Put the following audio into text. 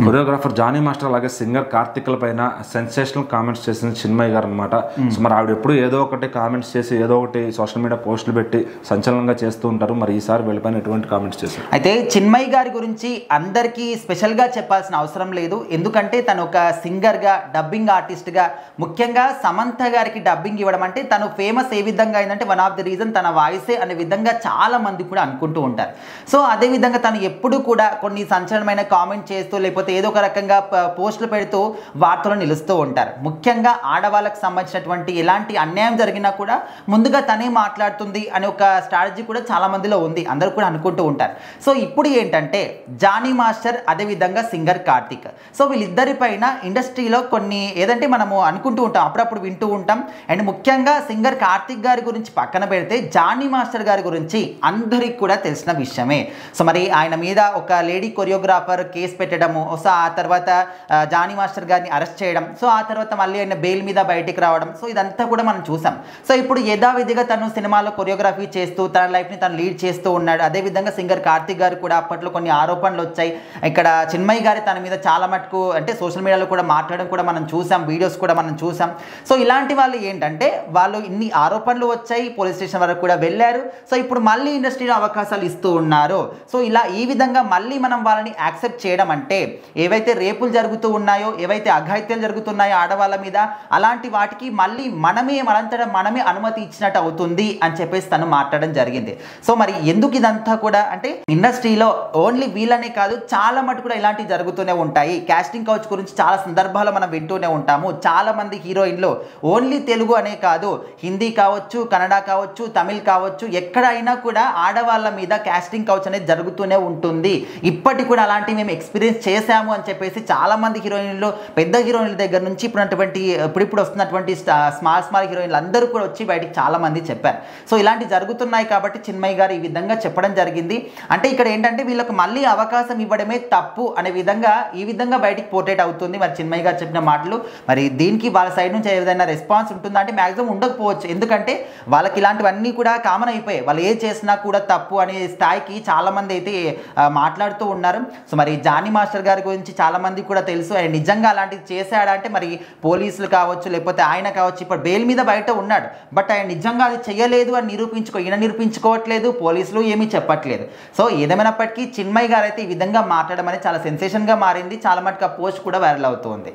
Choreographer Johnny master అలాగే singer కార్తిక్ల పైన sensational comments చేసింది చిన్మయి గారు అనమాట. సో మరి ఆవిడ ఎప్పుడు ఏదో ఒకటి కామెంట్స్ చేసి ఏదో ఒకటి సోషల్ మీడియా పోస్టులు పెట్టి సంచలనంగా చేస్తూ ఉంటారు. మరి ఈసారి వీళ్ళపైన ఎటువంటి కామెంట్స్ చేశారు? అయితే చిన్మయి గారి గురించి అందరికీ స్పెషల్గా చెప్పాల్సిన అవసరం లేదు. ఎందుకంటే తను ఒక సింగర్గా, డబ్బింగ్ ఆర్టిస్ట్గా, ముఖ్యంగా సమంత గారికి డబ్బింగ్ ఇవ్వడం అంటే తను ఫేమస్ ఏ విధంగా అయిందంటే వన్ ఆఫ్ ది రీజన్ తన వాయిసే అనే విధంగా చాలా మంది కూడా అనుకుంటూ ఉంటారు. సో అదేవిధంగా తను ఎప్పుడు కూడా కొన్ని సంచలనమైన కామెంట్ చేస్తూ లేకపోతే ఏదో ఒక రకంగా పోస్టులు పెడుతూ వార్తలు నిలుస్తూ ఉంటారు. ముఖ్యంగా ఆడవాళ్ళకు సంబంధించినటువంటి ఎలాంటి అన్యాయం జరిగినా కూడా ముందుగా తనే మాట్లాడుతుంది అనే ఒక స్ట్రాటజీ కూడా చాలా మందిలో ఉంది, అందరూ కూడా అనుకుంటూ ఉంటారు. సో ఇప్పుడు ఏంటంటే జానీ మాస్టర్ అదేవిధంగా సింగర్ కార్తిక్, సో వీళ్ళిద్దరి పైన ఇండస్ట్రీలో కొన్ని ఏదంటే మనము అనుకుంటూ ఉంటాం, అప్పుడప్పుడు వింటూ ఉంటాం. అండ్ ముఖ్యంగా సింగర్ కార్తిక్ గారి గురించి పక్కన పెడితే జానీ మాస్టర్ గారి గురించి అందరికి కూడా తెలిసిన విషయమే. సో మరి ఆయన మీద ఒక లేడీ కొరియోగ్రాఫర్ కేసు పెట్టడము, సో ఆ తర్వాత జానీ మాస్టర్ గారిని అరెస్ట్ చేయడం, సో ఆ తర్వాత మళ్ళీ ఆయన బెయిల్ మీద బయటికి రావడం, సో ఇదంతా కూడా మనం చూసాం. సో ఇప్పుడు యథావిధిగా తను సినిమాలో కొరియోగ్రఫీ చేస్తూ తన లైఫ్ని తను లీడ్ చేస్తూ ఉన్నాడు. అదేవిధంగా సింగర్ కార్తిక్ గారు కూడా అప్పట్లో కొన్ని ఆరోపణలు వచ్చాయి. ఇక్కడ చిన్మయి గారి తన మీద చాలా మటుకు అంటే సోషల్ మీడియాలో కూడా మాట్లాడడం కూడా మనం చూసాం, వీడియోస్ కూడా మనం చూసాం. సో ఇలాంటి వాళ్ళు ఏంటంటే వాళ్ళు ఇన్ని ఆరోపణలు వచ్చాయి, పోలీస్ స్టేషన్ వరకు కూడా వెళ్ళారు. సో ఇప్పుడు మళ్ళీ ఇండస్ట్రీలో అవకాశాలు ఇస్తూ ఉన్నారు. సో ఇలా ఈ విధంగా మళ్ళీ మనం వాళ్ళని యాక్సెప్ట్ చేయడం అంటే ఏవైతే రేపులు జరుగుతూ ఉన్నాయో, ఏవైతే అఘాయిత్యాలు జరుగుతున్నాయో ఆడవాళ్ళ మీద, అలాంటి వాటికి మళ్ళీ మనంతటా మనమే అనుమతి ఇచ్చినట్టు అవుతుంది అని చెప్పేసి తను మాట్లాడడం జరిగింది. సో మరి ఎందుకు ఇదంతా కూడా అంటే ఇండస్ట్రీలో ఓన్లీ వీళ్ళనే కాదు, చాలా మటు కూడా ఇలాంటివి జరుగుతూనే ఉంటాయి. కాస్టింగ్ కౌచ్ గురించి చాలా సందర్భాల్లో మనం వింటూనే ఉంటాము. చాలా మంది హీరోయిన్లు ఓన్లీ తెలుగు అనే కాదు, హిందీ కావచ్చు, కన్నడ కావచ్చు, తమిళ్ కావచ్చు, ఎక్కడైనా కూడా ఆడవాళ్ళ మీద కాస్టింగ్ కౌచ్ అనేది జరుగుతూనే ఉంటుంది. ఇప్పటికి కూడా అలాంటివి మేము ఎక్స్పీరియన్స్ చేశాము అని చెప్పేసి చాలా మంది హీరోయిన్లు, పెద్ద హీరోయిన్ల దగ్గర నుంచి ఇప్పుడు వస్తున్నటువంటి స్మాల్ హీరోయిన్లు అందరూ కూడా వచ్చి బయటికి చాలా మంది చెప్పారు. సో ఇలాంటివి జరుగుతున్నాయి కాబట్టి చిన్మయి గారు ఈ విధంగా చెప్పడం జరిగింది. అంటే ఇక్కడ ఏంటంటే వీళ్ళకి మళ్ళీ అవకాశం ఇవ్వడమే తప్పు అనే విధంగా ఈ విధంగా బయటికి పోర్ట్రేట్ అవుతుంది. మరి చిన్మయి గారు చెప్పిన మాటలు, మరి దీనికి వాళ్ళ సైడ్ నుంచి ఏదైనా రెస్పాన్స్ ఉంటుందా అంటే మ్యాక్సిమం ఉండకపోవచ్చు. ఎందుకంటే వాళ్ళకి ఇలాంటివన్నీ కూడా కామన్ అయిపోయాయి. వాళ్ళు ఏ చేసినా కూడా తప్పు అనే స్థాయికి చాలా మంది అయితే మాట్లాడుతూ ఉన్నారు. సో మరి జానీ మాస్టర్ గారి గురించి చాలా మంది కూడా తెలుసు. ఆయన నిజంగా అలాంటిది చేశాడంటే మరి పోలీసులు కావచ్చు, లేకపోతే ఆయన కావచ్చు, ఇప్పుడు బెయిల్ మీద బయట ఉన్నాడు, బట్ ఆయన నిజంగా అది చేయలేదు అని ఈయన నిరూపించుకోవట్లేదు, పోలీసులు ఏమీ చెప్పట్లేదు. సో ఏదేమైనప్పటికీ చిన్మయి గారు అయితే ఈ విధంగా మాట్లాడడం అనేది చాలా సెన్సేషన్గా మారింది. చాలా మటుకు ఆ పోస్ట్ కూడా వైరల్ అవుతుంది.